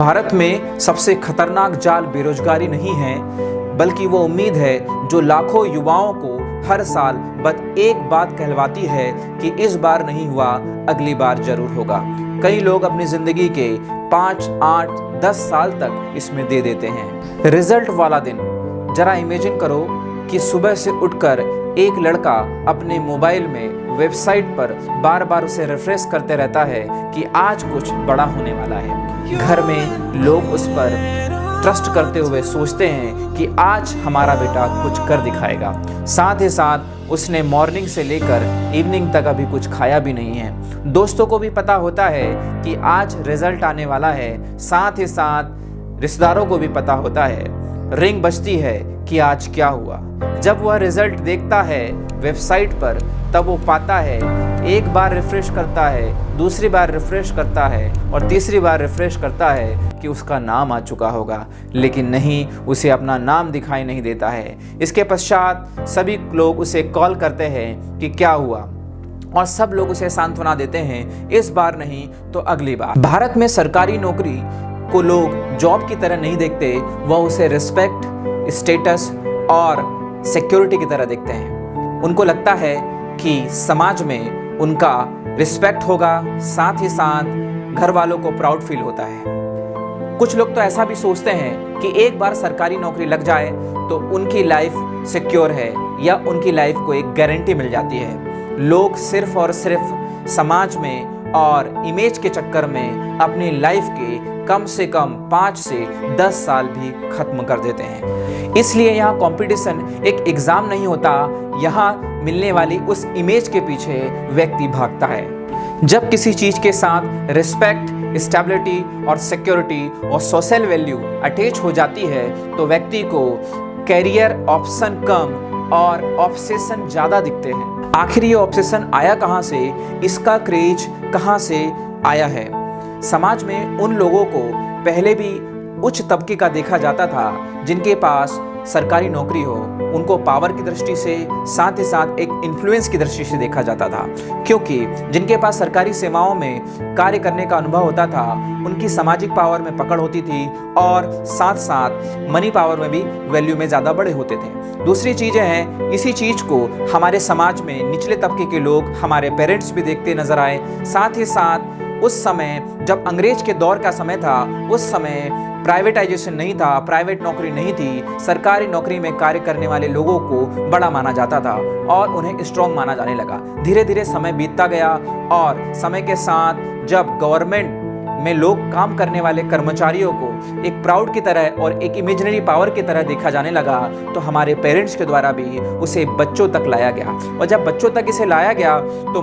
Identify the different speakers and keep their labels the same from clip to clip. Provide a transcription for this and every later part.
Speaker 1: भारत में सबसे खतरनाक जाल बेरोजगारी नहीं है, बल्कि वो उम्मीद है जो लाखों युवाओं को हर साल बस एक बात कहलवाती है कि इस बार नहीं हुआ, अगली बार जरूर होगा। कई लोग अपनी जिंदगी के 5, 8, 10 साल तक इसमें दे देते हैं। रिजल्ट वाला दिन, जरा इमेजिन करो कि सुबह से उठकर एक लड़का अपने मोबाइल में वेबसाइट पर बार बार उसे रिफ्रेश करते रहता है कि आज कुछ बड़ा होने वाला है। घर में लोग उस पर ट्रस्ट करते हुए सोचते हैं कि आज हमारा बेटा कुछ कर दिखाएगा। साथ ही साथ उसने मॉर्निंग से लेकर इवनिंग तक अभी कुछ खाया भी नहीं है। दोस्तों को भी पता होता है कि आज रिजल्ट आने वाला है। साथ ही साथ रिश्तेदारों को भी पता होता है। रिंग बजती है कि आज क्या हुआ। जब वह रिजल्ट देखता है वेबसाइट पर, तब वो पाता है, एक बार रिफ्रेश करता है, दूसरी बार रिफ्रेश करता है और तीसरी बार रिफ्रेश करता है कि उसका नाम आ चुका होगा, लेकिन नहीं, उसे अपना नाम दिखाई नहीं देता है। इसके पश्चात सभी लोग उसे कॉल करते हैं कि क्या हुआ, और सब लोग उसे सांत्वना देते हैं, इस बार नहीं तो अगली बार। भारत में सरकारी नौकरी को लोग जॉब की तरह नहीं देखते, वह उसे रिस्पेक्ट, स्टेटस और सिक्योरिटी की तरह देखते हैं। उनको लगता है कि समाज में उनका रिस्पेक्ट होगा, साथ ही साथ घर वालों को प्राउड फील होता है। कुछ लोग तो ऐसा भी सोचते हैं कि एक बार सरकारी नौकरी लग जाए तो उनकी लाइफ सिक्योर है या उनकी लाइफ को एक गारंटी मिल जाती है। लोग सिर्फ और सिर्फ समाज में और इमेज के चक्कर में अपनी लाइफ के कम से कम 5 से 10 साल भी खत्म कर देते हैं। इसलिए यहाँ कंपटीशन एक एग्जाम नहीं होता, यहाँ मिलने वाली उस इमेज के पीछे व्यक्ति भागता है। जब किसी चीज के साथ रिस्पेक्ट, स्टेबिलिटी और सिक्योरिटी और सोशल वैल्यू अटैच हो जाती है तो व्यक्ति को कैरियर ऑप्शन कम और ऑब्सेशन ज्यादा दिखते हैं। आखिर ये ऑब्सेशन आया कहाँ से, इसका क्रेज कहाँ से आया है? समाज में उन लोगों को पहले भी उच्च तबके का देखा जाता था जिनके पास सरकारी नौकरी हो। उनको पावर की दृष्टि से, साथ ही साथ एक इन्फ्लुएंस की दृष्टि से देखा जाता था, क्योंकि जिनके पास सरकारी सेवाओं में कार्य करने का अनुभव होता था उनकी सामाजिक पावर में पकड़ होती थी और साथ साथ मनी पावर में भी वैल्यू में ज़्यादा बड़े होते थे। दूसरी चीज़ें हैं, इसी चीज़ को हमारे समाज में निचले तबके के लोग, हमारे पेरेंट्स भी देखते नजर आए। साथ ही साथ उस समय जब अंग्रेज के दौर का समय था, उस समय प्राइवेटाइजेशन नहीं था, प्राइवेट नौकरी नहीं थी। सरकारी नौकरी में कार्य करने वाले लोगों को बड़ा माना जाता था और उन्हें स्ट्रॉन्ग माना जाने लगा। धीरे धीरे समय बीतता गया और समय के साथ जब गवर्नमेंट में लोग काम करने वाले कर्मचारियों को एक प्राउड की तरह और एक इमेजिनरी पावर की तरह देखा जाने लगा, तो हमारे पेरेंट्स के द्वारा भी उसे बच्चों तक लाया गया। और जब बच्चों तक इसे लाया गया तो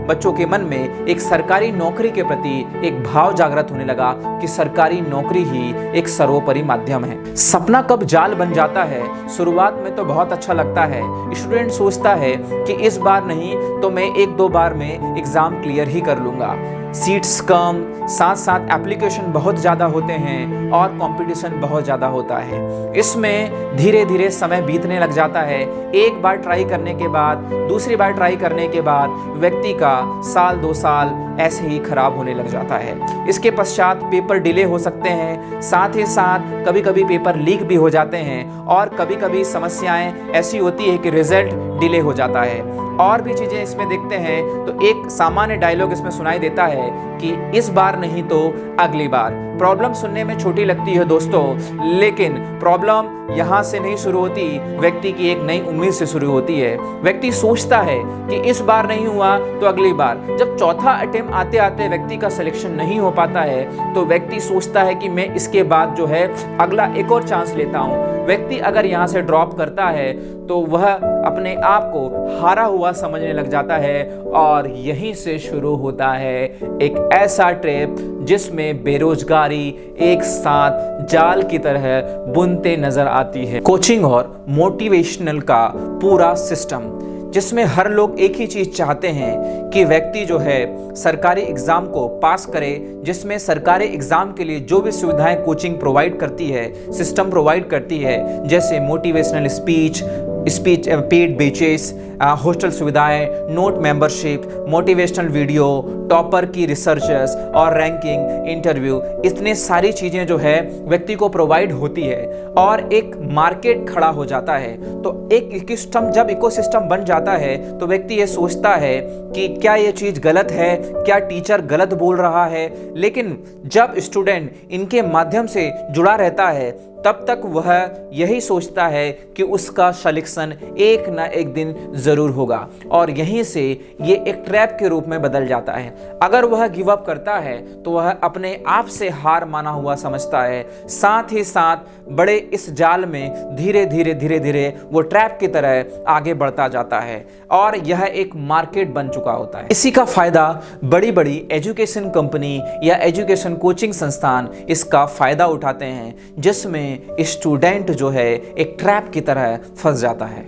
Speaker 1: बच्चों के मन में एक सरकारी नौकरी के प्रति एक भाव जागृत होने लगा कि सरकारी नौकरी ही एक सर्वोपरि माध्यम है। सपना कब जाल बन जाता है, शुरुआत में तो बहुत अच्छा लगता है। स्टूडेंट सोचता है कि इस बार नहीं तो मैं 1-2 बार में एग्जाम क्लियर ही कर लूंगा। सीट्स कम, साथ साथ एप्लीकेशन बहुत ज़्यादा होते हैं और कंपटीशन बहुत ज़्यादा होता है। इसमें धीरे धीरे समय बीतने लग जाता है। एक बार ट्राई करने के बाद, दूसरी बार ट्राई करने के बाद व्यक्ति का 1-2 साल ऐसे ही खराब होने लग जाता है। इसके पश्चात पेपर डिले हो सकते हैं, साथ ही साथ कभी कभी पेपर लीक भी हो जाते हैं और कभी कभी समस्याएं ऐसी होती है कि रिजल्ट डिले हो जाता है। और भी चीज़ें इसमें देखते हैं तो एक सामान्य डायलॉग इसमें सुनाई देता है कि इस बार नहीं तो अगली बार। प्रॉब्लम सुनने में छोटी लगती है दोस्तों, लेकिन प्रॉब्लम यहाँ से नहीं शुरू होती, व्यक्ति की एक नई उम्मीद से शुरू होती है। व्यक्ति सोचता है कि इस बार नहीं हुआ तो अगली बार। जब चौथा अटेम्प्ट आते आते व्यक्ति का सिलेक्शन नहीं हो पाता है तो व्यक्ति सोचता है कि मैं इसके बाद जो है अगला एक और चांस लेता हूँ। व्यक्ति अगर यहाँ से ड्रॉप करता है तो वह अपने आप को हारा हुआ समझने लग जाता है और यहीं से शुरू होता है एक ऐसा ट्रैप जिसमें बेरोजगारी एक साथ जाल की तरह बुनते नजर आती है। कोचिंग और मोटिवेशनल का पूरा सिस्टम, जिसमें हर लोग एक ही चीज चाहते हैं कि व्यक्ति जो है सरकारी एग्जाम को पास करे, जिसमें सरकारी एग्जाम के लिए जो भी सुविधाएं कोचिंग प्रोवाइड करती है, सिस्टम प्रोवाइड करती है, जैसे motivational speech, speech paid batches, hostel सुविधाएं, note membership, motivational video, topper की रिसर्चेस और रैंकिंग, इंटरव्यू, इतने सारी चीज़ें जो है व्यक्ति को प्रोवाइड होती है और एक मार्केट खड़ा हो जाता है। तो एक इकोसिस्टम, जब इकोसिस्टम बन जाता है तो व्यक्ति ये सोचता है कि क्या ये चीज़ गलत है, क्या टीचर गलत बोल रहा है। लेकिन जब स्टूडेंट इनके माध्यम से जुड़ा रहता है तब तक वह यही सोचता है कि उसका सिलेक्शन एक ना एक दिन ज़रूर होगा और यहीं से ये एक ट्रैप के रूप में बदल जाता है। अगर वह गिव अप करता है तो वह अपने आप से हार माना हुआ समझता है, साथ ही साथ बड़े इस जाल में धीरे धीरे वो ट्रैप की तरह आगे बढ़ता जाता है और यह एक मार्केट बन चुका होता है। इसी का फायदा बड़ी बड़ी एजुकेशन कंपनी या एजुकेशन कोचिंग संस्थान इसका फायदा उठाते हैं, जिसमें स्टूडेंट जो है एक ट्रैप की तरह फंस जाता है।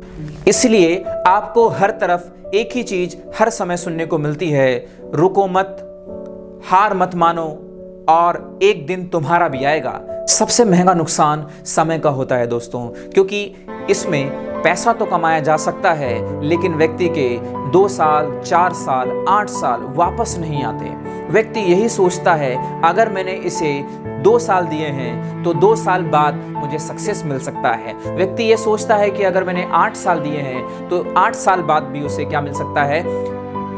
Speaker 1: इसलिए आपको हर तरफ एक ही चीज हर समय सुनने को मिलती है, रुको मत, हार मत मानो और एक दिन तुम्हारा भी आएगा। सबसे महंगा नुकसान समय का होता है दोस्तों, क्योंकि इसमें पैसा तो कमाया जा सकता है लेकिन व्यक्ति के 2 साल, 4 साल, 8 साल वापस नहीं आते। व्यक्ति यही सोचता है अगर मैंने इसे 2 साल दिए हैं तो 2 साल बाद मुझे सक्सेस मिल सकता है। व्यक्ति ये सोचता है कि अगर मैंने 8 साल दिए हैं तो 8 साल बाद भी उसे क्या मिल सकता है,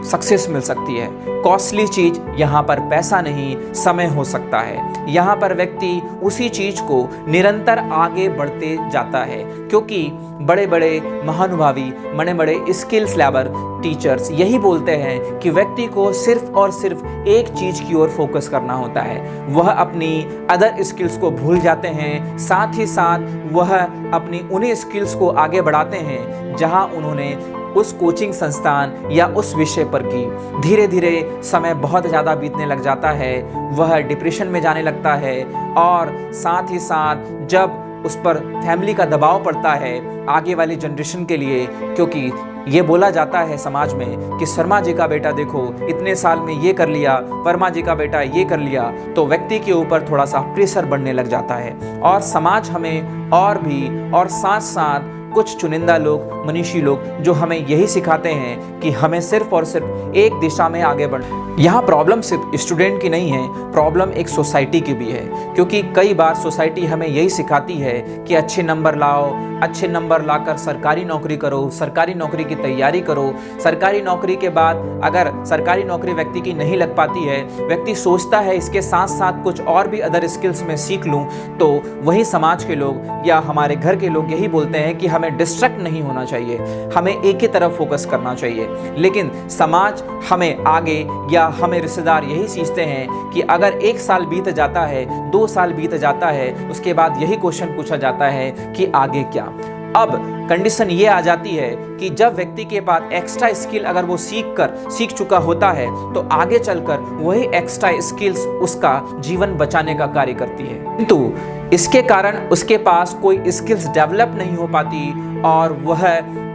Speaker 1: सक्सेस मिल सकती है। कॉस्टली चीज यहाँ पर पैसा नहीं, समय हो सकता है। यहाँ पर व्यक्ति उसी चीज को निरंतर आगे बढ़ते जाता है, क्योंकि बड़े बड़े महानुभावी, बड़े बड़े स्किल्स लेबर टीचर्स यही बोलते हैं कि व्यक्ति को सिर्फ और सिर्फ एक चीज की ओर फोकस करना होता है। वह अपनी अदर स्किल्स को भूल जाते हैं, साथ ही साथ वह अपनी उन्हीं स्किल्स को आगे बढ़ाते हैं जहां उन्होंने उस कोचिंग संस्थान या उस विषय पर की। धीरे धीरे समय बहुत ज़्यादा बीतने लग जाता है, वह डिप्रेशन में जाने लगता है और साथ ही साथ जब उस पर फैमिली का दबाव पड़ता है आगे वाली जनरेशन के लिए, क्योंकि ये बोला जाता है समाज में कि शर्मा जी का बेटा देखो इतने साल में ये कर लिया, वर्मा जी का बेटा ये कर लिया, तो व्यक्ति के ऊपर थोड़ा सा प्रेशर बढ़ने लग जाता है। और समाज हमें और साथ साथ कुछ चुनिंदा लोग, मनीषी लोग जो हमें यही सिखाते हैं कि हमें सिर्फ और सिर्फ एक दिशा में आगे बढ़ना। यहाँ प्रॉब्लम सिर्फ स्टूडेंट की नहीं है, प्रॉब्लम एक सोसाइटी की भी है, क्योंकि कई बार सोसाइटी हमें यही सिखाती है कि अच्छे नंबर लाओ, अच्छे नंबर लाकर सरकारी नौकरी करो, सरकारी नौकरी की तैयारी करो। सरकारी नौकरी के बाद अगर सरकारी नौकरी व्यक्ति की नहीं लग पाती है, व्यक्ति सोचता है इसके साथ साथ कुछ और भी अदर स्किल्स में सीख लूँ, तो वही समाज के लोग या हमारे घर के लोग यही बोलते हैं कि हमें डिस्ट्रैक्ट नहीं होना चाहिए, हमें एक ही तरफ फोकस करना चाहिए। लेकिन समाज हमें आगे या हमें रिश्तेदार यही सोचते हैं कि अगर 1 साल बीत जाता है, 2 साल बीत जाता है, उसके बाद यही क्वेश्चन पूछा जाता है कि आगे क्या। अब कंडीशन ये आ जाती है कि जब व्यक्ति के पास एक्स्ट्रा स्किल अगर वो सीख चुका होता है तो आगे चलकर वही एक्स्ट्रा स्किल्स उसका जीवन बचाने का कार्य करती है, किंतु इसके कारण उसके पास कोई स्किल्स डेवलप नहीं हो पाती और वह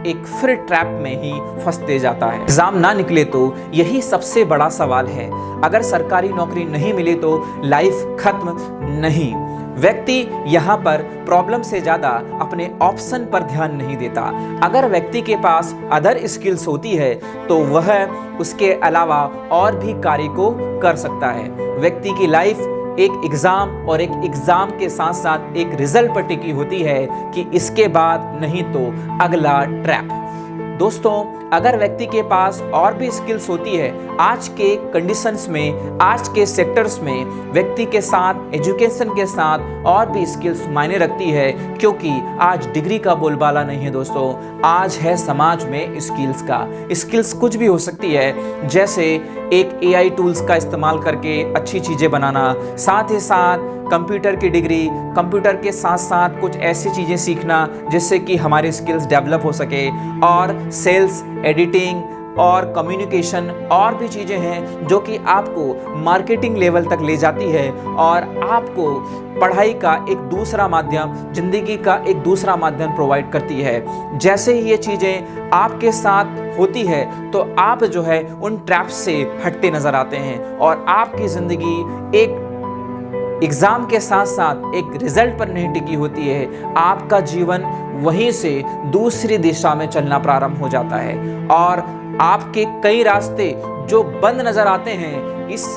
Speaker 1: एक फिर ट्रैप में ही फंसते जाता है। एग्जाम ना निकले तो यही सबसे बड़ा सवाल है। अगर सरकारी नौकरी नहीं मिली तो लाइफ खत्म नहीं। व्यक्ति यहाँ पर प्रॉब्लम से ज़्यादा अपने ऑप्शन पर ध्यान नहीं देता। अगर व्यक्ति के पास अदर स्किल्स होती है तो वह उसके अलावा और भी कार्य को कर सकता है। व्यक्ति की लाइफ एक एग्ज़ाम और एक एग्ज़ाम के साथ साथ एक रिजल्ट पर टिकी होती है कि इसके बाद नहीं तो अगला ट्रैप। दोस्तों, अगर व्यक्ति के पास और भी स्किल्स होती है, आज के कंडीशंस में, आज के सेक्टर्स में व्यक्ति के साथ एजुकेशन के साथ और भी स्किल्स मायने रखती है, क्योंकि आज डिग्री का बोलबाला नहीं है दोस्तों, आज है समाज में स्किल्स का। स्किल्स कुछ भी हो सकती है, जैसे एक AI टूल्स का इस्तेमाल करके अच्छी चीज़ें बनाना, साथ ही साथ कंप्यूटर की डिग्री, कंप्यूटर के साथ साथ कुछ ऐसी चीज़ें सीखना जिससे कि हमारे स्किल्स डेवलप हो सके, और सेल्स, एडिटिंग और कम्युनिकेशन और भी चीज़ें हैं जो कि आपको मार्केटिंग लेवल तक ले जाती है और आपको पढ़ाई का एक दूसरा माध्यम, जिंदगी का एक दूसरा माध्यम प्रोवाइड करती है। जैसे ही ये चीज़ें आपके साथ होती है तो आप जो है उन ट्रैप्स से हटते नज़र आते हैं और आपकी ज़िंदगी एक एग्ज़ाम के साथ साथ एक रिजल्ट पर नहीं टिकी होती है, आपका जीवन वहीं से दूसरी दिशा में चलना प्रारंभ हो जाता है और आपके कई रास्ते जो बंद नजर आते हैं, इस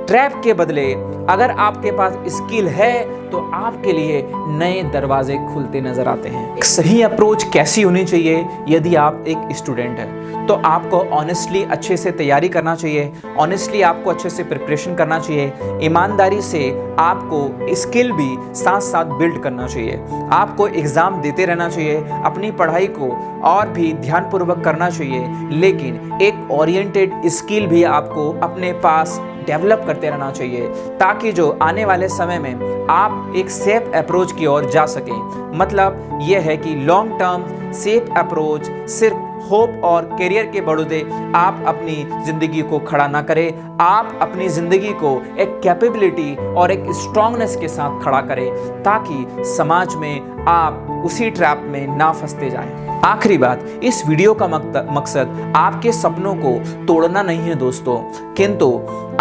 Speaker 1: ट्रैप के बदले अगर आपके पास स्किल है तो आपके लिए नए दरवाजे खुलते नजर आते हैं। एक सही अप्रोच कैसी होनी चाहिए? यदि आप एक स्टूडेंट हैं तो आपको ऑनेस्टली अच्छे से तैयारी करना चाहिए, ऑनेस्टली आपको अच्छे से प्रिपरेशन करना चाहिए, ईमानदारी से आपको स्किल भी साथ साथ बिल्ड करना चाहिए, आपको एग्ज़ाम देते रहना चाहिए, अपनी पढ़ाई को और भी ध्यानपूर्वक करना चाहिए, लेकिन एक ओरिएंटेड स्किल भी आपको अपने पास डेवलप करते रहना चाहिए ताकि जो आने वाले समय में आप एक सेफ अप्रोच की ओर जा सकें। मतलब यह है कि लॉन्ग टर्म सेफ अप्रोच सिर्फ होप और करियर के बड़ौदे आप अपनी ज़िंदगी को खड़ा ना करें, आप अपनी ज़िंदगी को एक कैपेबिलिटी और एक स्ट्रांगनेस के साथ खड़ा करें ताकि समाज में आप उसी ट्रैप में ना फंसते जाएं। आखिरी बात, इस वीडियो का मकसद आपके सपनों को तोड़ना नहीं है दोस्तों, किंतु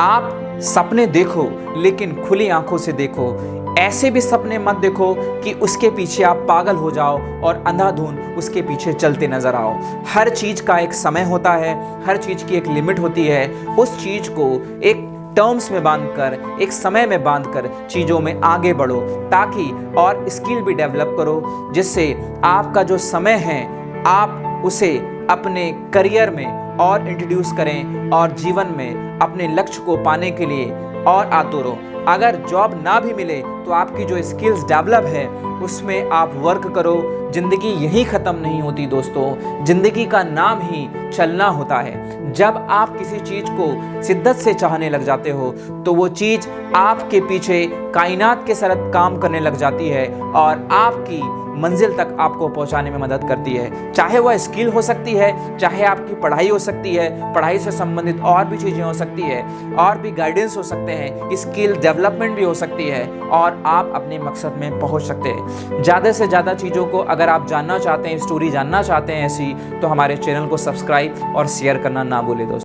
Speaker 1: आप सपने देखो लेकिन खुली आंखों से देखो। ऐसे भी सपने मत देखो कि उसके पीछे आप पागल हो जाओ और अंधाधुंध उसके पीछे चलते नजर आओ। हर चीज का एक समय होता है, हर चीज की एक लिमिट होती है। उस चीज को एक टर्म्स में बांधकर, एक समय में बांधकर चीज़ों में आगे बढ़ो ताकि और स्किल भी डेवलप करो जिससे आपका जो समय है आप उसे अपने करियर में और इंट्रोड्यूस करें और जीवन में अपने लक्ष्य को पाने के लिए और आतुर हो। अगर जॉब ना भी मिले तो आपकी जो स्किल्स डेवलप है उसमें आप वर्क करो। जिंदगी यही ख़त्म नहीं होती दोस्तों, जिंदगी का नाम ही चलना होता है। जब आप किसी चीज़ को शिद्दत से चाहने लग जाते हो तो वो चीज़ आपके पीछे कायनात के साथ काम करने लग जाती है और आपकी मंजिल तक आपको पहुंचाने में मदद करती है। चाहे वह स्किल हो सकती है, चाहे आपकी पढ़ाई हो सकती है, पढ़ाई से संबंधित और भी चीज़ें हो सकती है, और भी गाइडेंस हो सकते हैं, स्किल डेवलपमेंट भी हो सकती है और आप अपने मकसद में पहुंच सकते हैं। ज़्यादा से ज़्यादा चीज़ों को अगर आप जानना चाहते हैं, स्टोरी जानना चाहते हैं ऐसी, तो हमारे चैनल को सब्सक्राइब और शेयर करना ना भूलें दोस्तों।